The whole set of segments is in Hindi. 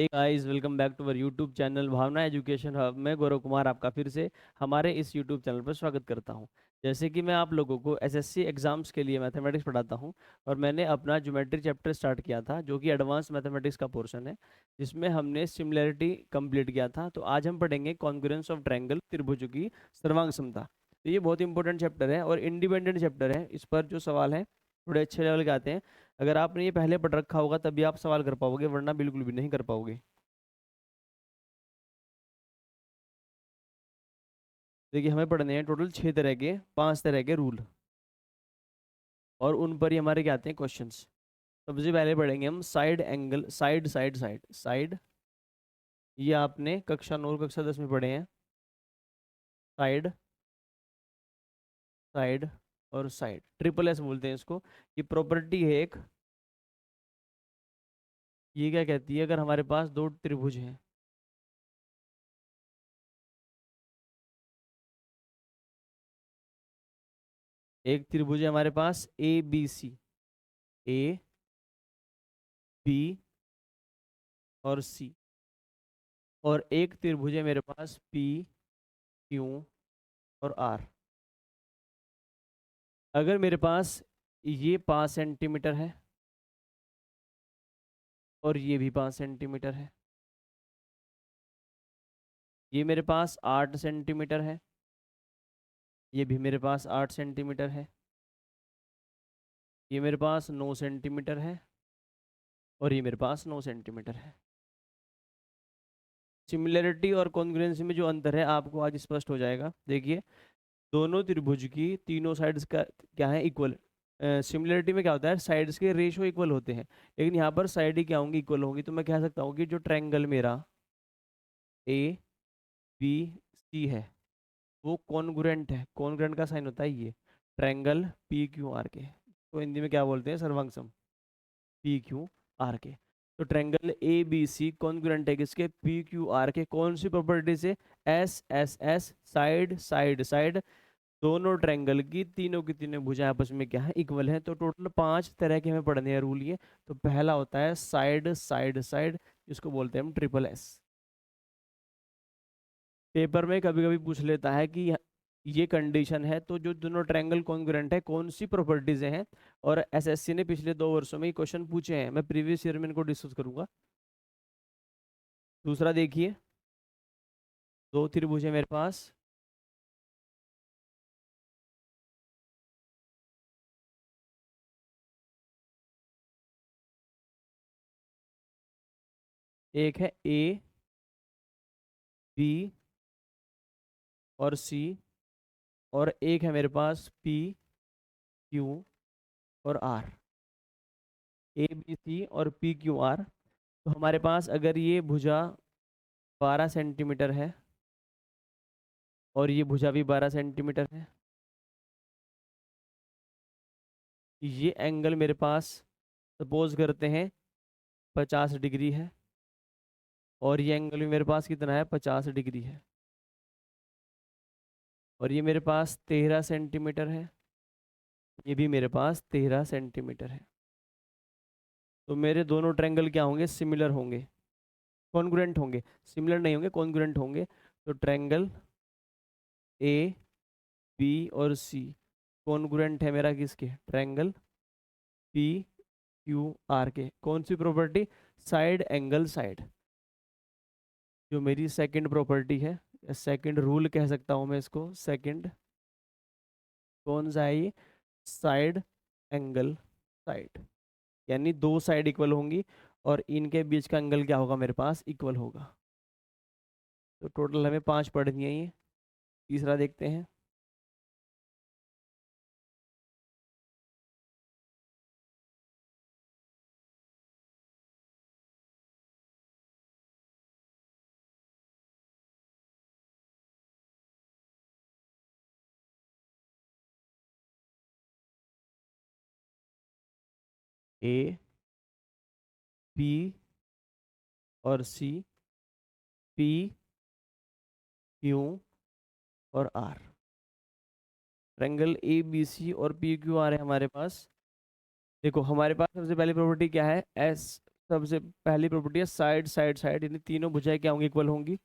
Hey guys, welcome back to our YouTube channel Bhavna education hub. मैं गौरव कुमार आपका फिर से हमारे इस यूट्यूब चैनल पर स्वागत करता हूं। जैसे कि मैं आप लोगों को एसएससी एग्जाम्स के लिए मैथमेटिक्स पढ़ाता हूं और मैंने अपना ज्योमेट्री चैप्टर स्टार्ट किया था जो कि एडवांस मैथमेटिक्स का पोर्शन है, जिसमें हमने सिमिलैरिटी कंप्लीट किया था। तो आज हम पढ़ेंगे कॉन्ग्रुएंस ऑफ ट्रायंगल, त्रिभुज की सर्वांग समता। तो ये बहुत इंपॉर्टेंट चैप्टर है और इंडिपेंडेंट चैप्टर है। इस पर जो सवाल है थोड़े अच्छे लेवल के आते हैं। अगर आपने ये पहले पढ़ रखा होगा तभी आप सवाल कर पाओगे, वरना बिल्कुल भी नहीं कर पाओगे। देखिए, हमें पढ़ने हैं टोटल 6 तरह के, 5 तरह के रूल, और उन पर ही हमारे क्या आते हैं क्वेश्चंस। सबसे पहले पढ़ेंगे हम side angle, side side side side. ये आपने कक्षा 9 कक्षा 10 में पढ़े हैं। साइड, साइड और साइड, ट्रिपल एस बोलते हैं इसको। ये प्रॉपर्टी है एक। ये क्या कहती है, अगर हमारे पास दो त्रिभुज हैं, एक त्रिभुज है हमारे पास ए बी सी, ए बी और सी, और एक त्रिभुज है मेरे पास पी क्यू और आर। अगर मेरे पास ये 5 सेंटीमीटर है और ये भी 5 सेंटीमीटर है, ये मेरे पास 8 सेंटीमीटर है, ये भी मेरे पास 8 सेंटीमीटर है, ये मेरे पास 9 सेंटीमीटर है और ये मेरे पास 9 सेंटीमीटर है। सिमिलरिटी और कॉन्ग्रुएंसी में जो अंतर है आपको आज स्पष्ट हो जाएगा। देखिए, दोनों त्रिभुज की तीनों साइड्स का क्या है, इक्वल। सिमिलरिटी में क्या होता है, साइड्स के रेशो इक्वल होते हैं, लेकिन यहाँ पर साइड ही क्या होंगी, इक्वल होंगी। तो मैं कह सकता हूँ कि जो ट्रायंगल मेरा ए बी सी है वो कॉन्ग्रुएंट है। कॉन्ग्रुएंट का साइन होता है ये, ट्रायंगल पी क्यू आर के। तो हिंदी में क्या बोलते हैं, सर्वांग सम पी क्यू आर के। तो triangle A B C congruent है किसके, पी क्यू आर के। कौन सी प्रॉपर्टी से, S S S, side side side. दोनों ट्रायंगल की तीनों भुजाएं आपस में क्या है, इक्वल है। तो टोटल 5 तरह के हमें पढ़ने हैं रूल ये। तो पहला होता है साइड साइड साइड, जिसको बोलते हैं हम ट्रिपल एस। पेपर में कभी कभी पूछ लेता है कि ये कंडीशन है तो जो दोनों ट्रायंगल कॉन्ग्रुएंट है कौन सी प्रॉपर्टीज हैं। और एसएससी ने पिछले 2 वर्षों में ये क्वेश्चन पूछे हैं। मैं प्रीवियस ईयर में इनको डिस्कस करूंगा। दूसरा देखिए, दो त्रिभुज है मेरे पास, एक है ए बी और सी, और एक है मेरे पास पी क्यू और आर। ए बी सी और पी क्यू आर। तो हमारे पास अगर ये भुजा 12 सेंटीमीटर है और ये भुजा भी 12 सेंटीमीटर है, ये एंगल मेरे पास सपोज करते हैं 50 डिग्री है, और ये एंगल भी मेरे पास कितना है, 50 डिग्री है, और ये मेरे पास 13 सेंटीमीटर है, ये भी मेरे पास 13 सेंटीमीटर है। तो मेरे दोनों ट्रायंगल क्या होंगे, सिमिलर होंगे, कॉन्ग्रुएंट होंगे। सिमिलर नहीं होंगे, कॉन्ग्रुएंट होंगे। तो ट्रायंगल ए बी और सी कॉन्ग्रुएंट है मेरा किसके, ट्रायंगल पी क्यू आर के। कौन सी प्रॉपर्टी, साइड एंगल साइड, जो मेरी सेकंड प्रॉपर्टी है, सेकंड रूल कह सकता हूँ मैं इसको। सेकंड कौन सा है ये, साइड एंगल साइड, यानी दो साइड इक्वल होंगी और इनके बीच का एंगल क्या होगा, मेरे पास इक्वल होगा। तो टोटल हमें 5 पढ़नी है ये। तीसरा देखते हैं, ए बी और सी, पी क्यू और R. Triangle A B C और पी क्यू आर है हमारे पास। देखो, हमारे पास सबसे पहली प्रॉपर्टी क्या है, एस सबसे पहली प्रॉपर्टी है साइड साइड साइड, यानी तीनों भुजाएं क्या होंगी, इक्वल होंगी।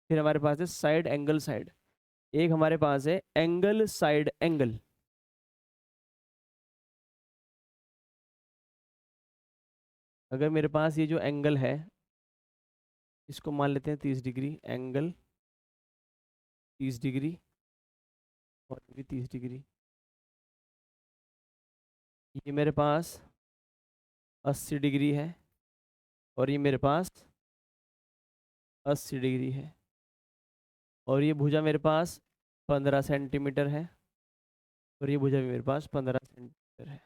फिर हमारे पास है साइड एंगल साइड। एक हमारे पास है एंगल साइड एंगल। अगर मेरे पास ये जो एंगल है, इसको मान लेते हैं 30 डिग्री, एंगल 30 डिग्री और ये भी 30 डिग्री। ये मेरे पास 80 डिग्री है और ये मेरे पास 80 डिग्री है। और ये भुजा मेरे पास 15 सेंटीमीटर है और ये भुजा भी मेरे पास 15 सेंटीमीटर है।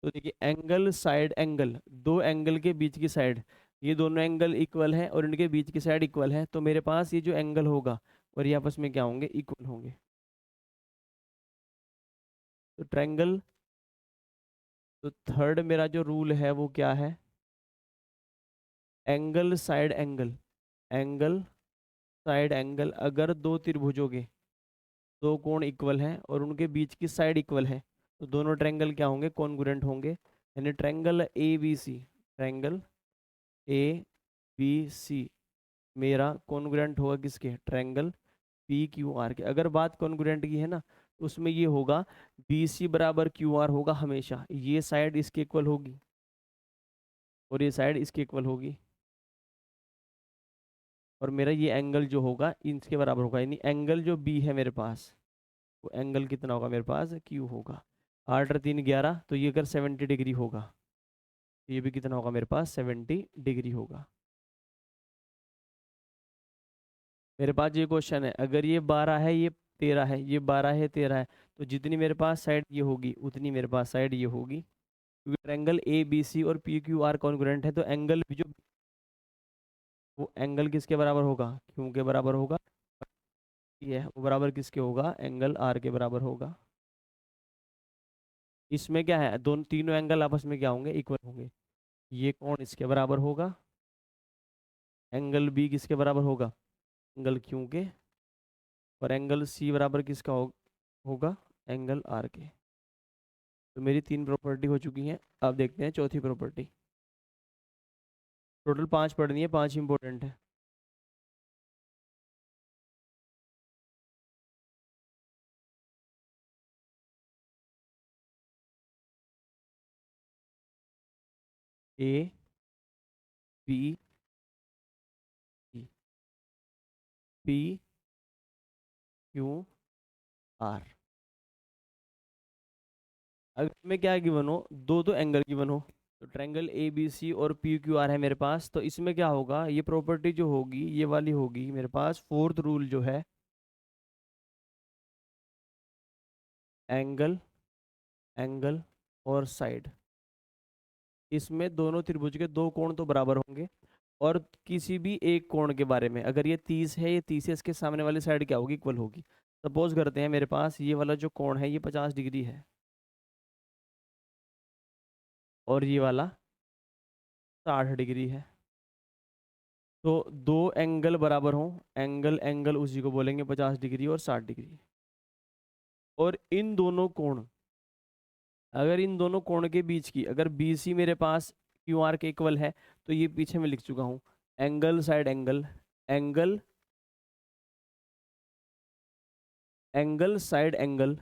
तो देखिए एंगल साइड एंगल, दो एंगल के बीच की साइड, ये दोनों एंगल इक्वल है और इनके बीच की साइड इक्वल है, तो मेरे पास ये जो एंगल होगा और ये आपस में क्या होंगे, इक्वल होंगे। तो ट्रायंगल, तो थर्ड मेरा जो रूल है वो क्या है, angle side angle. Angle side angle, अगर दो त्रिभुजों के दो कोण इक्वल हैं और उनके बीच की साइड इक्वल है, तो दोनों ट्रायंगल क्या होंगे, कॉन्ग्रुएंट होंगे। यानी triangle A B C, triangle A B C मेरा कॉन्ग्रुएंट होगा किसके, ट्रायंगल पी क्यू आर के। अगर बात कॉन्ग्रुएंट की है ना, तो उसमें ये होगा बी सी बराबर क्यू आर होगा हमेशा, ये साइड इसके इक्वल होगी और ये साइड इसके इक्वल होगी। और मेरा ये एंगल जो होगा इनके बराबर होगा, यानी एंगल जो बी है मेरे पास, वो एंगल कितना होगा मेरे पास, क्यू होगा। 8 और 3 11, तो ये अगर 70 डिग्री होगा, तो ये भी कितना होगा मेरे पास, 70 डिग्री होगा। मेरे पास ये क्वेश्चन है, अगर ये 12 है, ये 13 है, ये 12 है 13 है, तो जितनी मेरे पास साइड ये होगी उतनी मेरे पास साइड ये होगी। क्योंकि ट्रायंगल ए बी सी और पी क्यू आर कॉन्ग्रुएंट है, तो एंगल भी जो, वो एंगल किसके बराबर होगा, क्यू के बराबर होगा। ये है वो बराबर किसके होगा, एंगल आर के बराबर होगा। इसमें क्या है, दोनों तीनों एंगल आपस में क्या होंगे, इक्वल होंगे। ये कोण इसके बराबर होगा, एंगल बी किसके बराबर होगा, एंगल क्यू के, और एंगल सी बराबर किसका होगा, एंगल आर के। तो मेरी 3 प्रॉपर्टी हो चुकी हैं। अब देखते हैं चौथी प्रॉपर्टी। टोटल 5 पढ़नी है, 5 इंपॉर्टेंट है। A B C, P Q R. अगर मैं क्या गिवन हो, दो दो एंगल गिवन हो, तो ट्रायंगल ए बी सी और पी क्यू आर है मेरे पास, तो इसमें क्या होगा, ये प्रॉपर्टी जो होगी ये वाली होगी मेरे पास, फोर्थ रूल जो है, एंगल एंगल और साइड, इसमें दोनों त्रिभुज के दो कोण तो बराबर होंगे। और किसी भी एक कोण के बारे में, अगर ये 30 है, ये 30 है, इसके सामने वाली साइड क्या होगी, इक्वल होगी। सपोज करते हैं मेरे पास ये वाला जो कोण है ये 50 डिग्री है और ये वाला 60 डिग्री है। तो दो एंगल बराबर हों, एंगल एंगल उसी को बोलेंगे 50 डिग्री और 60 डिग्री। और इन दोनों कोण, अगर इन दोनों कोण के बीच की, अगर बी सी मेरे पास क्यू आर के इक्वल है, तो ये पीछे मैं लिख चुका हूँ, angle side angle, angle angle side angle,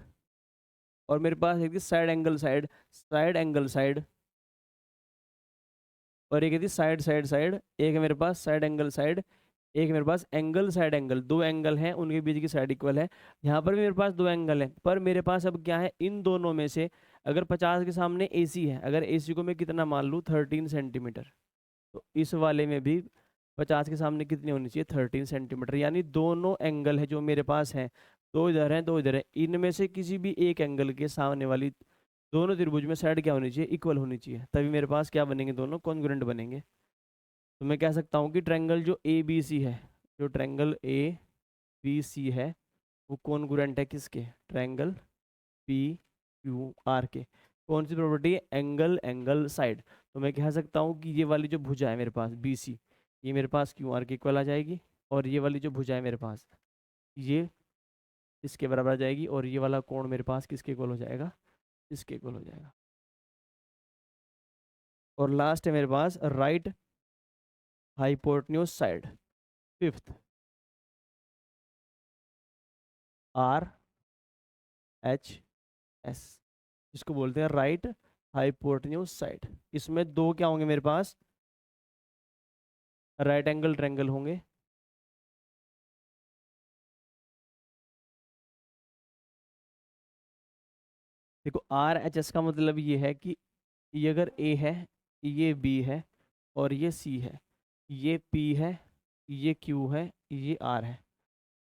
और मेरे पास एक थी side angle side, side angle side, और एक थी साइड साइड साइड। एक है मेरे पास साइड एंगल साइड, एक है मेरे पास एंगल साइड एंगल। दो एंगल हैं, उनके बीच की साइड इक्वल है। यहाँ पर भी मेरे पास दो एंगल है, पर मेरे पास अब क्या है, इन दोनों में से अगर 50 के सामने AC है, अगर AC को मैं कितना मान लूँ, 13 सेंटीमीटर, तो इस वाले में भी 50 के सामने कितनी होनी चाहिए, 13 सेंटीमीटर। यानी दोनों एंगल है जो मेरे पास हैं, दो इधर हैं दो इधर है, इनमें से किसी भी एक एंगल के सामने वाली दोनों त्रिभुज में साइड क्या होनी चाहिए, इक्वल होनी चाहिए, तभी मेरे पास क्या बनेंगे, दोनों कॉन्ग्रुएंट बनेंगे। तो मैं कह सकता हूँ कि ट्रायंगल जो ए बी सी है, जो ट्रायंगल ए बी सी है, वो कॉन्ग्रुएंट है किसके, ट्रायंगल पी क्यू आर के। कौन सी प्रॉपर्टी है, एंगल एंगल साइड। तो मैं कह सकता हूँ कि ये वाली जो भुजा है मेरे पास बी सी, ये मेरे पास क्यू आर के इक्वल आ जाएगी। और ये वाली जो भुजा है मेरे पास, ये इसके बराबर आ जाएगी। और ये वाला कोण मेरे पास किसके इक्वल हो जाएगा, इसके इक्वल हो जाएगा। और लास्ट है मेरे पास right hypotenuse side, fifth R H S, इसको बोलते हैं राइट हाइपोटेन्यूज साइड। इसमें दो क्या होंगे मेरे पास, राइट एंगल ट्रायंगल होंगे। देखो आर एच एस का मतलब ये है कि ये अगर ए है, ये बी है, और ये सी है, ये पी है, ये क्यू है, ये आर है,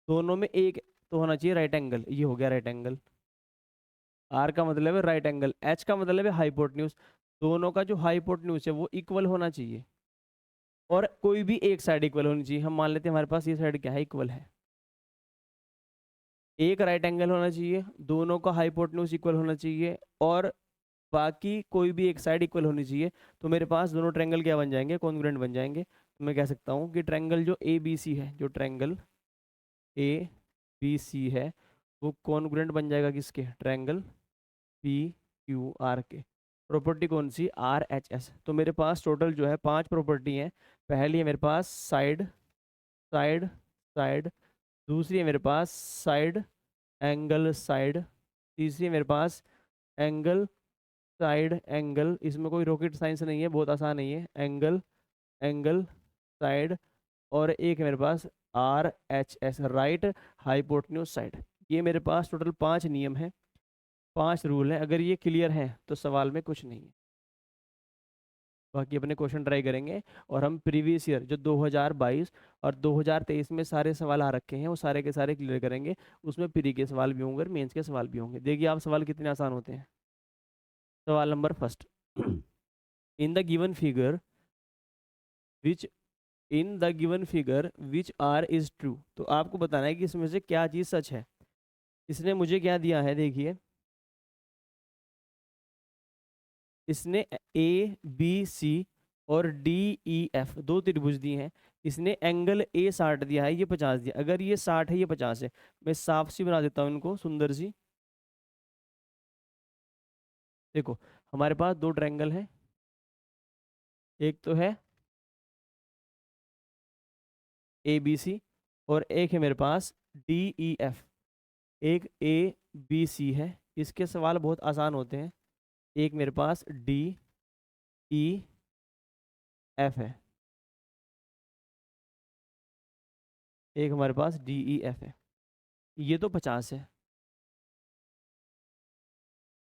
दोनों में एक तो होना चाहिए राइट एंगल, ये हो गया राइट एंगल। आर का मतलब है राइट एंगल, एच का मतलब है हाइपोटेन्यूज, दोनों का जो हाइपोटेन्यूज है वो इक्वल होना चाहिए, और कोई भी एक साइड इक्वल होनी चाहिए। हम मान लेते हैं हमारे पास ये साइड क्या है, इक्वल है। एक राइट एंगल होना चाहिए, दोनों का हाइपोटेन्यूज इक्वल होना चाहिए, और बाकी कोई भी एक साइड इक्वल होनी चाहिए। तो मेरे पास दोनों ट्रायंगल क्या बन जाएंगे, कॉन्ग्रुएंट बन जाएंगे। तो मैं कह सकता हूँ कि ट्रायंगल जो ए बी सी है, जो ट्रायंगल ए बी सी है, वो कॉन्ग्रुएंट बन जाएगा किसके, ट्रायंगल पी क्यू आर के। प्रॉपर्टी कौन सी, आर एच एस। तो मेरे पास टोटल जो है 5 प्रॉपर्टी हैं। पहली है मेरे पास साइड साइड साइड, दूसरी है मेरे पास साइड एंगल साइड, तीसरी है मेरे पास एंगल साइड एंगल, इसमें कोई रॉकेट साइंस नहीं है, बहुत आसान नहीं है, एंगल एंगल साइड, और एक है मेरे पास R H S, right hypotenuse side. ये मेरे पास टोटल 5 नियम हैं, 5 रूल हैं। अगर ये क्लियर है तो सवाल में कुछ नहीं है। बाकी अपने क्वेश्चन ट्राई करेंगे, और हम प्रीवियस ईयर जो 2022 और 2023 में सारे सवाल आ रखे हैं वो सारे के सारे क्लियर करेंगे। उसमें प्री के सवाल भी होंगे और मेंस के सवाल भी होंगे। देखिए आप सवाल कितने आसान होते हैं। सवाल नंबर first, in the given figure which in the given figure which are is true. तो आपको बताना है कि इसमें से क्या चीज़ सच है। इसने मुझे क्या दिया है, देखिए इसने ए बी सी और डी ई एफ दो त्रिभुज दिए हैं। इसने एंगल ए 60 दिया है, ये 50 दिया। अगर ये 60 है, ये 50 है, मैं साफ सी बना देता हूँ इनको, सुंदर सी। देखो हमारे पास दो ट्रायंगल हैं, एक तो है ए बी सी, और एक है मेरे पास डी ई एफ। एक ए बी सी है, इसके सवाल बहुत आसान होते हैं। एक मेरे पास डी ई एफ है, एक हमारे पास डी ई एफ है। ये तो 50 है,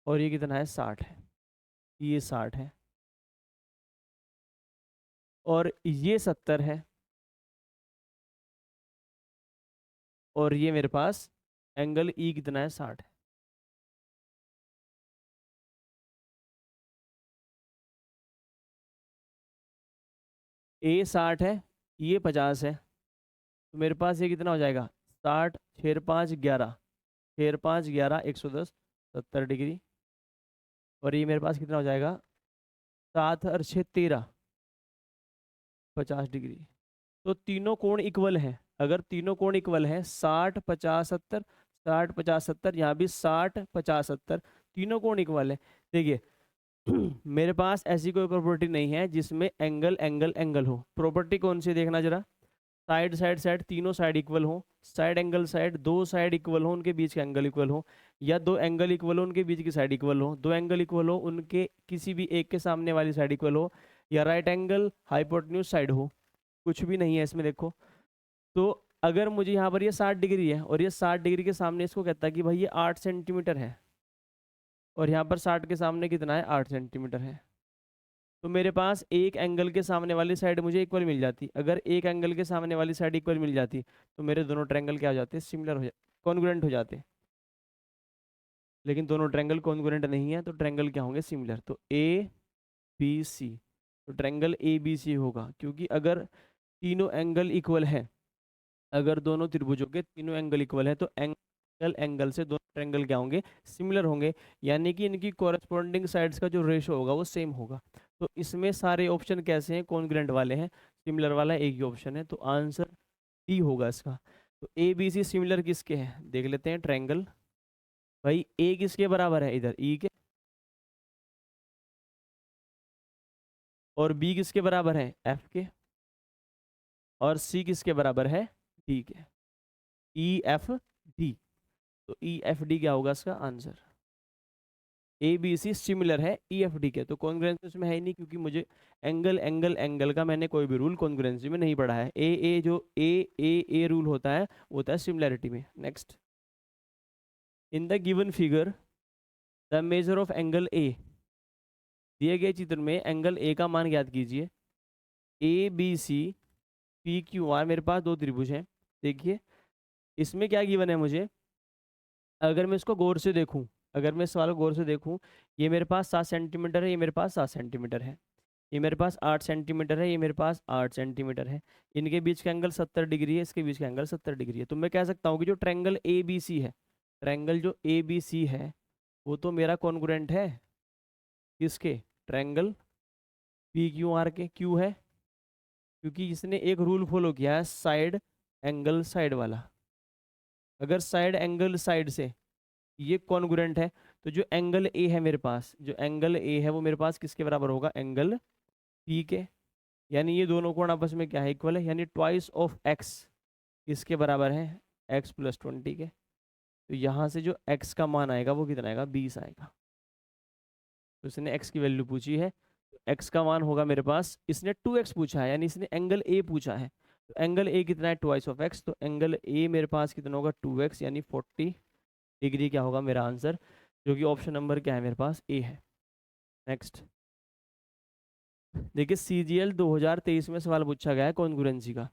और ये कितना है, 60 है। ये 60 है, और ये 70 है, और ये मेरे पास एंगल ई कितना है, 60 है। ए 60 है, ये 50 है, तो मेरे पास ये कितना हो जाएगा, 60 छः 5 11, छः 5 11 110, 70 डिग्री। और ये मेरे पास कितना हो जाएगा, 7 और 6 13, 50 डिग्री। तो तीनों कोण इक्वल हैं। अगर तीनों कोण इक्वल हैं, 60 50 70, 60 50 70, यहाँ भी 60 50 70, तीनों कोण इक्वल है। देखिए मेरे पास ऐसी कोई प्रॉपर्टी नहीं है जिसमें एंगल एंगल एंगल हो। प्रॉपर्टी कौन सी है, देखना जरा, साइड साइड साइड, तीनों साइड इक्वल हो, साइड एंगल साइड, दो साइड इक्वल हो उनके बीच के एंगल इक्वल हो, या दो एंगल इक्वल हो उनके बीच की साइड इक्वल हो, दो एंगल इक्वल हो उनके किसी भी एक के सामने वाली साइड इक्वल हो, या राइट एंगल हाइपोटेन्यूज साइड हो। कुछ भी नहीं है इसमें, देखो। तो अगर मुझे यहाँ पर ये 60 डिग्री है, और ये 60 डिग्री के सामने इसको कहता है कि भाई ये 8 सेंटीमीटर है, और यहाँ पर 60 के सामने कितना है, 8 सेंटीमीटर है, तो मेरे पास एक एंगल के सामने वाली साइड मुझे इक्वल मिल जाती। अगर एक एंगल के सामने वाली साइड इक्वल मिल जाती तो मेरे दोनों ट्रायंगल क्या हो जाते, सिमिलर हो जाते, कॉन्ग्रुएंट हो जाते। लेकिन दोनों ट्रायंगल कॉन्ग्रुएंट नहीं है, तो ट्रायंगल क्या होंगे, सिमिलर। तो ए बी सी, तो ट्रायंगल ए बी सी होगा, क्योंकि अगर तीनों एंगल इक्वल है, अगर दोनों त्रिभुजों के तीनों एंगल इक्वल है, तो एंगल एंगल से दोनों ट्रायंगल क्या होंगे, सिमिलर होंगे, यानी कि इनकी कॉरेस्पॉन्डिंग साइड्स का जो रेशो होगा वो सेम होगा। तो इसमें सारे ऑप्शन कैसे हैं, कॉन्ग्रुएंट वाले हैं, सिमिलर वाला एक ही ऑप्शन है, तो आंसर डी होगा इसका। तो ए बी सी सिमिलर किसके हैं, देख लेते हैं। ट्रायंगल, भाई ए किसके बराबर है, इधर ई के, और बी किसके बराबर है, एफ के, और सी किसके बराबर है, डी के, ई एफ डी। तो ई एफ डी क्या होगा इसका answer, A B C similar है ई एफ डी के, तो कॉन्ग्रुएंस उसमें है ही नहीं, क्योंकि मुझे एंगल एंगल एंगल का मैंने कोई भी रूल कॉन्ग्रुएंसी में नहीं पढ़ा है। ए जो ए रूल होता है वो होता है सिमिलैरिटी में। Next, in the given figure the major of angle A, दिए गए चित्र में एंगल ए का मान ज्ञात कीजिए। A B C P Q R, मेरे पास दो त्रिभुज हैं। देखिए इसमें क्या गिवन है मुझे, अगर मैं इसको गौर से देखूं, अगर मैं इस सवाल को गौर से देखूं, ये मेरे पास 7 सेंटीमीटर है, ये मेरे पास 7 सेंटीमीटर है, ये मेरे पास 8 सेंटीमीटर है, ये मेरे पास 8 सेंटीमीटर है, इनके बीच का एंगल 70 डिग्री है, इसके बीच का एंगल 70 डिग्री है। तो मैं कह सकता हूँ कि जो ट्रायंगल ए बी सी है, ट्रायंगल जो ए बी सी है वो तो मेरा कॉन्ग्रुएंट है किसके, ट्रायंगल पी क्यू आर के। क्यों है, क्योंकि इसने एक रूल फॉलो किया है, साइड एंगल साइड वाला। अगर साइड एंगल साइड से ये कॉन्ग्रुएंट है, तो जो एंगल ए है मेरे पास, जो एंगल ए है वो मेरे पास किसके बराबर होगा, एंगल पी के। यानी ये दोनों कोण आपस में क्या है, इक्वल है, यानी ट्वाइस ऑफ एक्स इसके बराबर है, एक्स प्लस 20 के। तो यहाँ से जो x का मान आएगा वो कितना आएगा, 20 आएगा। तो इसने x की वैल्यू पूछी है, तो x का मान होगा मेरे पास, इसने 2x पूछा है, यानी इसने एंगल a पूछा है, तो एंगल a कितना है, ट्वाइस ऑफ x, तो एंगल a मेरे पास कितना होगा, 2x, यानी 40 डिग्री क्या होगा मेरा आंसर, जो कि ऑप्शन नंबर क्या है मेरे पास, ए है। नेक्स्ट देखिए, CGL 2023 में सवाल पूछा गया है कॉन्ग्रुएंसी का।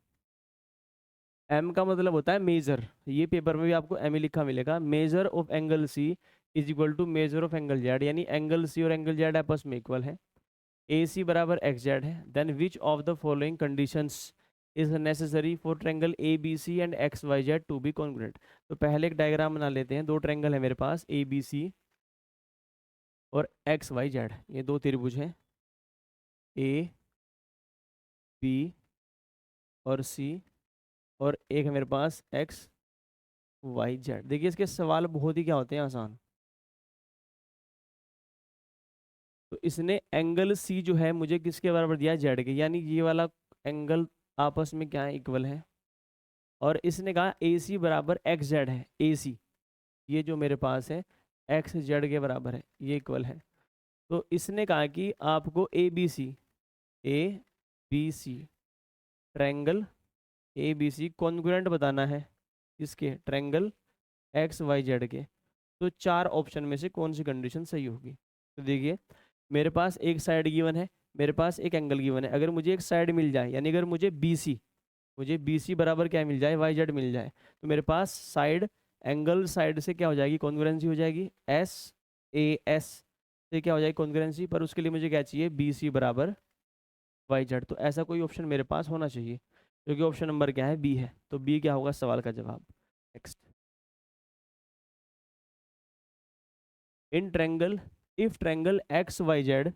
एम का मतलब होता है मेजर, ये पेपर में भी आपको एम ही लिखा मिलेगा। Measure of angle C is equal to measure of angle Z, यानी एंगल सी और एंगल जेड आपस में इक्वल है। ए सी बराबर एक्स जेड है, then which of the following conditions is necessary for triangle A B C and X Y Z to be congruent. तो पहले एक डायग्राम बना लेते हैं। दो ट्रायंगल है मेरे पास, ए बी सी और एक्स वाई जेड, ये दो त्रिभुज हैं, ए बी और सी, और एक है मेरे पास एक्स वाई जेड। देखिए इसके सवाल बहुत ही क्या होते हैं, आसान। तो इसने एंगल सी जो है मुझे किसके बराबर दिया है, जेड के, यानी ये वाला एंगल आपस में क्या है, इक्वल है। और इसने कहा ए सी बराबर एक्स जेड है, ए सी ये जो मेरे पास है एक्स जेड के बराबर है, ये इक्वल है। तो इसने कहा कि आपको A B C triangle A B C congruent बताना है, किसके, ट्रायंगल एक्स वाई जेड के। तो चार ऑप्शन में से कौन सी कंडीशन सही होगी। तो देखिए मेरे पास एक साइड गिवन है, मेरे पास एक एंगल गिवन है। अगर मुझे एक साइड मिल जाए, यानी अगर मुझे बी सी बराबर क्या मिल जाए, वाई जेड मिल जाए, तो मेरे पास साइड एंगल साइड से क्या हो जाएगी, कॉन्ग्रुएंसी हो जाएगी, एस ए एस से क्या हो जाएगी कॉन्ग्रुएंसी। पर उसके लिए मुझे क्या चाहिए, बी सी बराबर वाई जेड। तो ऐसा कोई ऑप्शन मेरे पास होना चाहिए, क्योंकि ऑप्शन नंबर क्या है, बी है। तो बी क्या होगा सवाल का जवाब। Next, in triangle if triangle X Y Z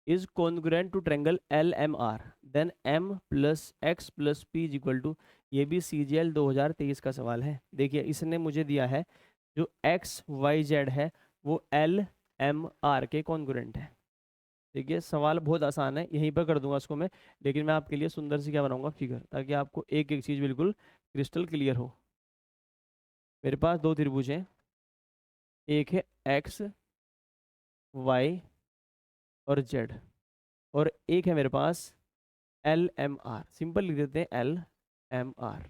is congruent to triangle LMR, then M plus X plus P is equal to, ये भी CGL 2023 का सवाल है। देखिए इसने मुझे दिया है जो एक्स वाई जेड है वो LMR के कॉन्ग्रुएंट है। देखिए सवाल बहुत आसान है, यहीं पर कर दूंगा इसको मैं, लेकिन मैं आपके लिए सुंदर सी क्या बनाऊंगा, फिगर, ताकि आपको एक एक चीज़ बिल्कुल क्रिस्टल क्लियर हो। मेरे पास दो त्रिभुज हैं, एक है एक्स वाई और जेड, और एक है मेरे पास LMR, सिंपल लिख देते हैं LMR।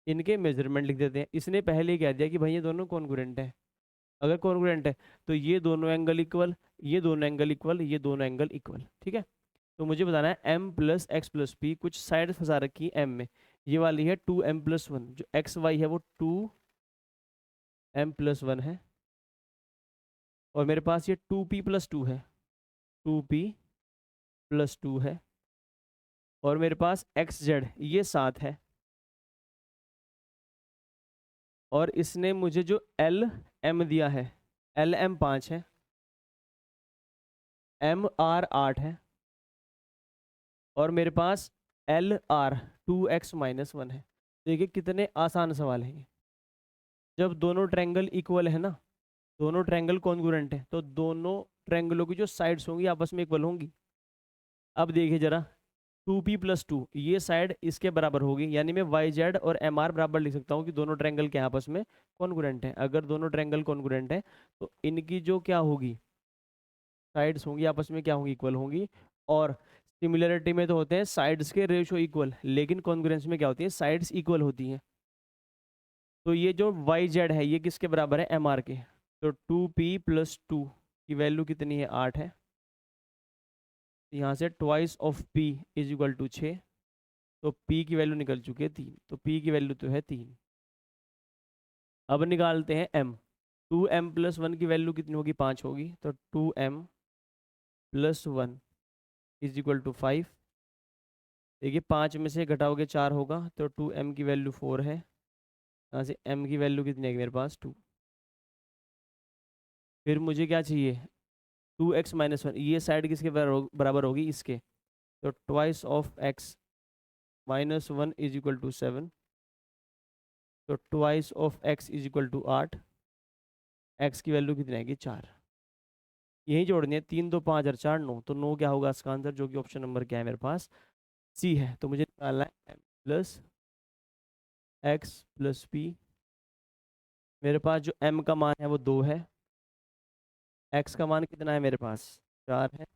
इनके मेजरमेंट लिख देते हैं। इसने पहले ही कह दिया कि भाई ये दोनों कॉन्ग्रुएंट है। अगर कॉन्ग्रुएंट है तो ये दोनों एंगल इक्वल, ये दोनों एंगल इक्वल, ये दोनों एंगल इक्वल, ठीक है। तो मुझे बताना है M plus x plus P, कुछ साइड फंसा रखी है M में, ये वाली है 2M+1, जो एक्स वाई है वो 2M+1 है, और मेरे पास ये 2P+2 है, 2P+2 है, और मेरे पास एक्स जेड ये 7 है, और इसने मुझे जो LM दिया है, LM 5 है, MR 8 है, और मेरे पास LR 2x-1 है। देखिए कितने आसान सवाल है ये। जब दोनों ट्रायंगल इक्वल है ना, दोनों ट्रायंगल कॉन्ग्रुएंट है, तो दोनों ट्रायंगलों की जो साइड्स होंगी आपस में इक्वल होंगी। अब देखिए जरा, 2p+2 ये साइड इसके बराबर होगी, यानी मैं YZ और MR बराबर लिख सकता हूँ कि दोनों ट्रायंगल के आपस में कॉन्ग्रुएंट हैं। अगर दोनों ट्रायंगल कॉन्ग्रुएंट हैं तो इनकी जो क्या होगी, साइड्स होंगी आपस में क्या होंगी, इक्वल होंगी। और सिमिलरिटी में तो होते हैं साइड्स के रेशो इक्वल, लेकिन कॉन्ग्रुएंस में क्या होती है, साइड्स इक्वल होती हैं। तो ये जो YZ है ये किसके बराबर है, MR के। तो 2p+2 की वैल्यू कितनी है, 8 है। यहाँ से twice of p is equal to 6। तो p की वैल्यू निकल चुकी है 3, तो p की वैल्यू तो है 3। अब निकालते हैं m। 2m+1 की वैल्यू कितनी होगी, 5 होगी। तो 2m+1 इज इक्वल टू 5। देखिए 5 में से घटाओगे 4 होगा, तो 2m की वैल्यू 4 है। यहाँ से m की वैल्यू कितनी है मेरे पास, 2। फिर मुझे क्या चाहिए, 2x-1, ये साइड किसके बराबर होगी, इसके। तो twice of x-1 is equal to 7। तो twice of x is equal to 8। x की वैल्यू कितनी आएगी, 4। यही जोड़नी है, 3 2 5 और 4 9। तो 9 क्या होगा इसका आंसर, जो कि ऑप्शन नंबर क्या है मेरे पास, सी है। तो मुझे निकालना है m+x+p। मेरे पास जो m का मान है वो 2 है, x का मान कितना है मेरे पास, 4 है,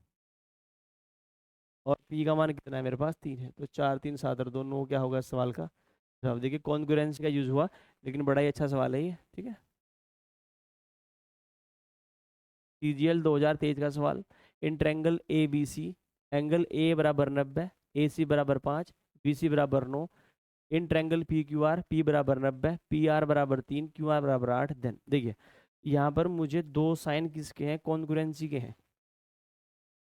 और p का मान कितना है मेरे पास, 3 है। तो 4 3 7 और 2 9 क्या होगा इस सवाल का जवाब। देखिए कॉन्ग्रुएंस का यूज हुआ, लेकिन बड़ा ही अच्छा सवाल है ये, ठीक है। CGL 2023 का सवाल। In triangle ABC angle A बराबर 90, AC बराबर 5, BC बराबर 9। इन ट्रैंगल PQR P बराबर 90, PR बराबर 3, QR बराबर 8। देन देखिए यहाँ पर मुझे दो साइन किसके हैं, कॉन्ग्रुएंसी के हैं।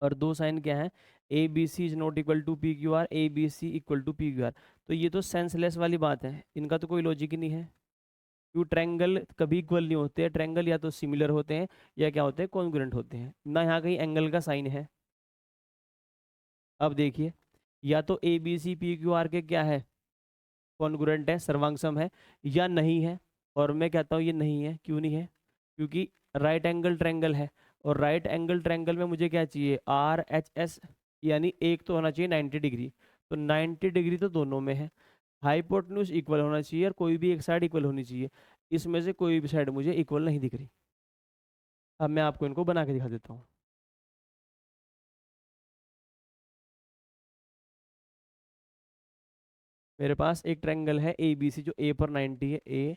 और दो साइन क्या है, ABC is not equal to PQR, ABC equal to PQR। तो ये तो सेंसलेस वाली बात है, इनका तो कोई लॉजिक ही नहीं है। क्यों, ट्रायंगल कभी इक्वल नहीं होते, ट्रायंगल या तो सिमिलर होते हैं या क्या होते हैं, कॉन्ग्रुएंट होते हैं ना। यहाँ कहीं एंगल का साइन है। अब देखिए, या तो ABC PQR के क्या है, कॉन्ग्रुएंट है, सर्वांग है, या नहीं है। और मैं कहता हूँ ये नहीं है। क्यों नहीं है, क्योंकि राइट एंगल ट्रायंगल है, और राइट एंगल ट्रायंगल में मुझे क्या चाहिए, RHS, यानी एक तो होना चाहिए 90 डिग्री। तो 90 डिग्री तो दोनों में है। हाइपोटेन्यूज इक्वल होना चाहिए, और कोई भी एक साइड इक्वल होनी चाहिए। इसमें से कोई भी साइड मुझे इक्वल नहीं दिख रही। अब मैं आपको इनको बना के दिखा देता हूँ। मेरे पास एक ट्रायंगल है ABC जो A पर 90 है, A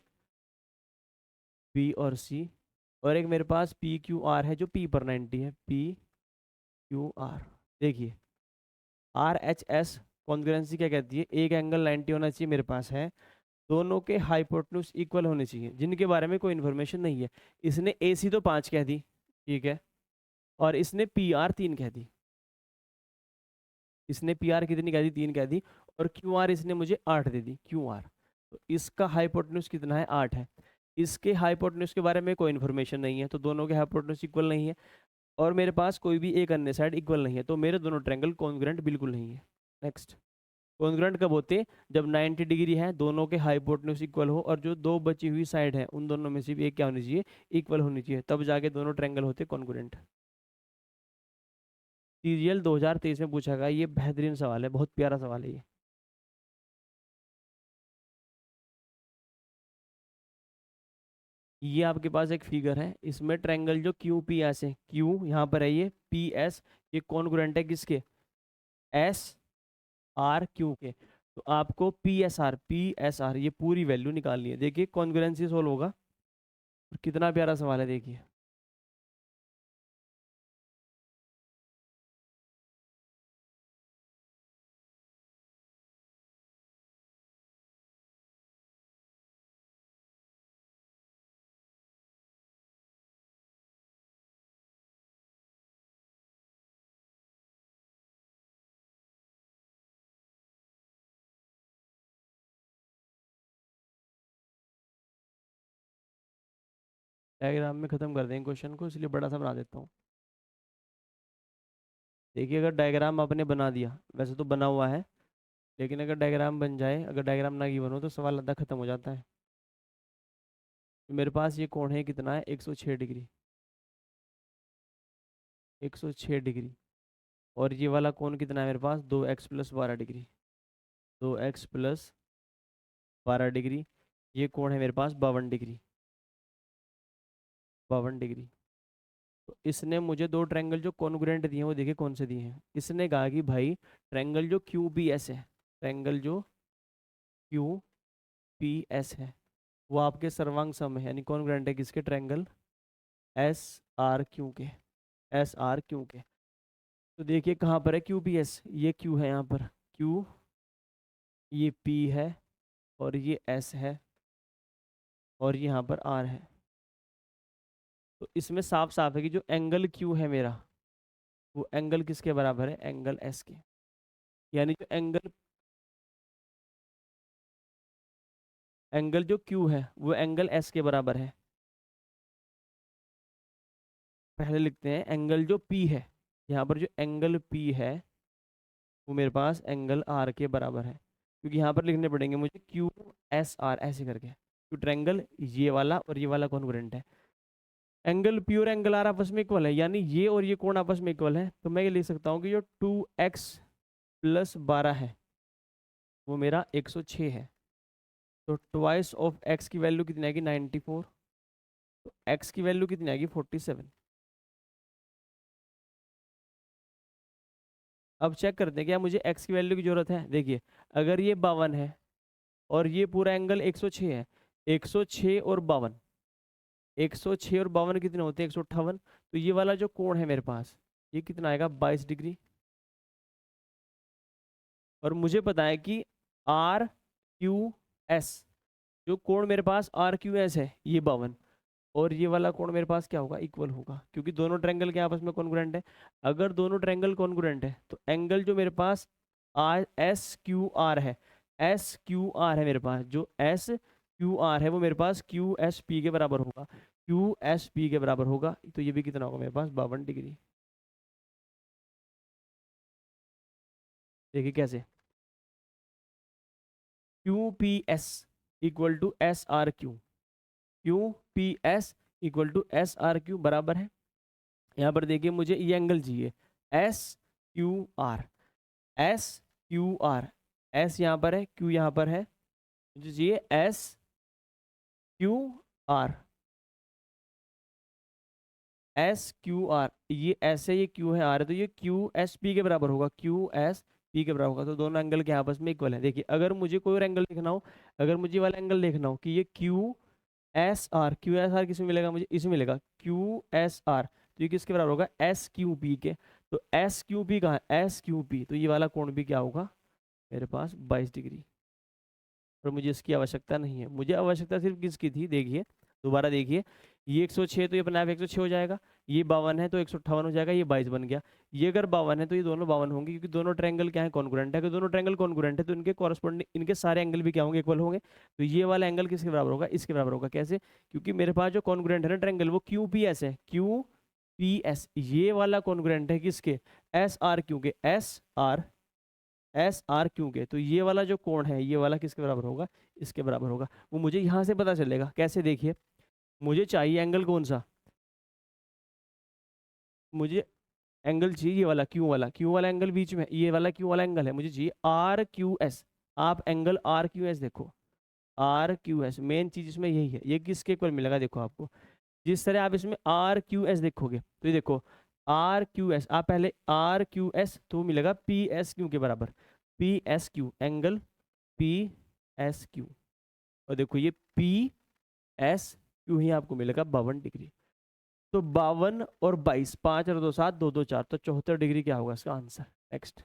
B और C। और एक मेरे पास PQR है जो P पर 90 है, PQR। देखिए RHS कॉन्ग्रुएंसी क्या कहती है, एक एंगल 90 होना चाहिए मेरे पास है, दोनों के हाइपोटेन्यूज इक्वल होने चाहिए, जिनके बारे में कोई इन्फॉर्मेशन नहीं है। इसने AC तो 5 कह दी, ठीक है, और इसने PR 3 कह दी। इसने PR कितनी कह दी, 3 कह दी। और QR इसने मुझे 8 दे दी, QR। तो इसका हाइपोटेन्यूज कितना है, 8 है। इसके हाइपोटेन्यूज के बारे में कोई इन्फॉर्मेशन नहीं है, तो दोनों के हाइपोटेन्यूज इक्वल नहीं है। और मेरे पास कोई भी एक अन्य साइड इक्वल नहीं है, तो मेरे दोनों ट्रायंगल कॉन्ग्रुएंट बिल्कुल नहीं है। नेक्स्ट, कॉन्ग्रुएंट कब होते हैं, जब 90 डिग्री है, दोनों के हाइपोटेन्यूज इक्वल हो, और जो दो बची हुई साइड है उन दोनों में से भी एक क्या होनी चाहिए, इक्वल होनी चाहिए, तब जाके दोनों ट्रायंगल होते कॉन्ग्रुएंट। CGL 2023 में पूछा गया ये बेहतरीन सवाल है, बहुत प्यारा सवाल है ये। ये आपके पास एक फिगर है, इसमें ट्रायंगल जो QPS है, Q यहाँ पर है, ये PS, ये कॉन्ग्रुएंट है किसके, SRQ के। तो आपको PSR ये पूरी वैल्यू निकालनी है। देखिए कॉन्ग्रुएंसी सोल्व होगा, और कितना प्यारा सवाल है देखिए। डायग्राम में खत्म कर देंगे क्वेश्चन को, इसलिए बड़ा सा बना देता हूँ। देखिए अगर डायग्राम आपने बना दिया, वैसे तो बना हुआ है, लेकिन अगर डायग्राम बन जाए, अगर डायग्राम ना गिवन हो तो सवाल आधा खत्म हो जाता है। तो मेरे पास ये कोण है कितना है, 106 डिग्री। 106 डिग्री। और ये वाला कोण कितना है मेरे पास, 2x plus 12 degree. 2x plus 12 degree, ये कोण है मेरे पास 52 डिग्री। 52 डिग्री। तो इसने मुझे दो ट्रायंगल जो कॉन्ग्रुएंट दिए हैं वो देखिए कौन से दिए हैं। इसने कहा कि भाई ट्रायंगल जो क्यू बी एस है, ट्रायंगल जो क्यू पी एस है वो आपके सर्वांग सम है, यानी कॉन्ग्रुएंट है किसके, ट्रायंगल एस आर क्यू के। एस आर क्यू के। तो देखिए कहाँ पर है क्यू पी एस, ये क्यू है यहाँ पर, क्यू, ये पी है, और ये एस है, और ये यहाँ पर आर है। तो इसमें साफ साफ है कि जो एंगल क्यू है मेरा, वो एंगल किसके बराबर है, एंगल एस के। यानी जो एंगल जो क्यू है वो एंगल एस के बराबर है। पहले लिखते हैं एंगल जो पी है, यहाँ पर जो एंगल पी है वो मेरे पास एंगल आर के बराबर है, क्योंकि यहाँ पर लिखने पड़ेंगे मुझे क्यू एस आर ऐसे करके, क्योंकि ट्रायंगल ये वाला और ये वाला कॉन्ग्रुएंट है। एंगल पी और एंगल आर आपस में इक्वल है, यानी ये और ये कोण आपस में इक्वल है। तो मैं ये लिख सकता हूँ कि जो 2x प्लस 12 है वो मेरा 106 है। तो ट्वाइस ऑफ x की वैल्यू कितनी आएगी, 94। तो x की वैल्यू कितनी आएगी, 47। अब चेक करते हैं क्या मुझे x की वैल्यू की जरूरत है। देखिए अगर ये 52 है और ये पूरा एंगल 106 है, 106 और 52, 106 और 52 कितने होते हैं, 158। तो ये वाला जो कोण है मेरे पास ये कितना आएगा, 22 डिग्री। और मुझे पता है कि आर क्यू एस, जो कोण मेरे पास आर क्यू एस है ये 52, और ये वाला कोण मेरे पास क्या होगा, इक्वल होगा, क्योंकि दोनों ट्रायंगल के आपस में कॉन्ग्रुएंट है। अगर दोनों ट्रायंगल कॉन्ग्रुएंट है तो एंगल जो मेरे पास आर एस क्यू आर है, एस क्यू आर है मेरे पास, जो एस क्यू आर है वो मेरे पास क्यू एस पी के बराबर होगा, क्यू एस पी के बराबर होगा। तो ये भी कितना होगा मेरे पास, 52 डिग्री। देखिए कैसे, Q P S equal to S R Q, Q P S equal to S R Q बराबर है, यहाँ पर देखिए मुझे ये एंगल चाहिए S Q R, S Q R, S यहाँ पर है, क्यू यहाँ पर है, मुझे चाहिए S Q R, S Q R, ये एस है ये क्यू है आर है, तो ये क्यू एस पी के बराबर होगा, क्यू एस पी के बराबर होगा। तो दोनों एंगल के आपस में इक्वल है। देखिए अगर मुझे कोई और एंगल देखना हो, अगर मुझे वाला एंगल देखना हो कि ये Q S R, Q S R किसमें मिलेगा, मुझे इसमें मिलेगा क्यू एस आर, तो ये किसके बराबर होगा, एस क्यू पी के। तो एस क्यू पी कहाँ है, एस क्यू पी, तो ये वाला कोण भी क्या होगा मेरे पास, 22 डिग्री। और मुझे इसकी आवश्यकता नहीं है, मुझे आवश्यकता सिर्फ किसकी थी, देखिए दोबारा देखिए, ये 106 तो ये अपने आप 106 हो जाएगा, ये 52 है तो 158 हो जाएगा, ये 22 बन गया। ये अगर 52 है तो ये दोनों 52 होंगे, क्योंकि दोनों ट्रायंगल क्या है, कॉन्ग्रुएंट है। अगर दोनों ट्रायंगल कॉन्ग्रुएंट है तो इनके कॉरस्पॉन्डिंग इनके सारे एंगल भी क्या होंगे, इक्वल होंगे। तो ये वाला एंगल किसके बराबर होगा, इसके बराबर होगा। कैसे, क्योंकि मेरे पास जो कॉन्ग्रुएंट है ना ट्रायंगल वो क्यू पी एस है, क्यू पी एस, ये वाला कॉन्ग्रुएंट है किसके, एस आर क्यू के, S R, S R Q के। तो ये वाला जो कोण है ये वाला किसके बराबर होगा, इसके बराबर होगा। वो मुझे यहाँ से पता चलेगा कैसे, देखिए मुझे चाहिए एंगल कौन सा, मुझे एंगल चाहिए ये वाला क्यू वाला, क्यू वाला एंगल बीच में, ये वाला क्यू वाला एंगल है, मुझे चाहिए आर क्यू एस। आप एंगल आर क्यू एस देखो, आर क्यू एस मेन चीज इसमें यही है। ये किसके इक्वल मिलेगा, देखो आपको जिस तरह आप इसमें आर क्यू एस देखोगे तो ये देखो आर क्यू एस, आप पहले आर क्यू एस तो मिलेगा पी एस क्यू के बराबर, P S Q, angle P S Q. और देखो ये पी एस क्यू ही आपको मिलेगा 52 डिग्री। तो 52 और 22, 5 और 2 7, 2 2 4, तो 74 डिग्री क्या होगा इसका आंसर। नेक्स्ट,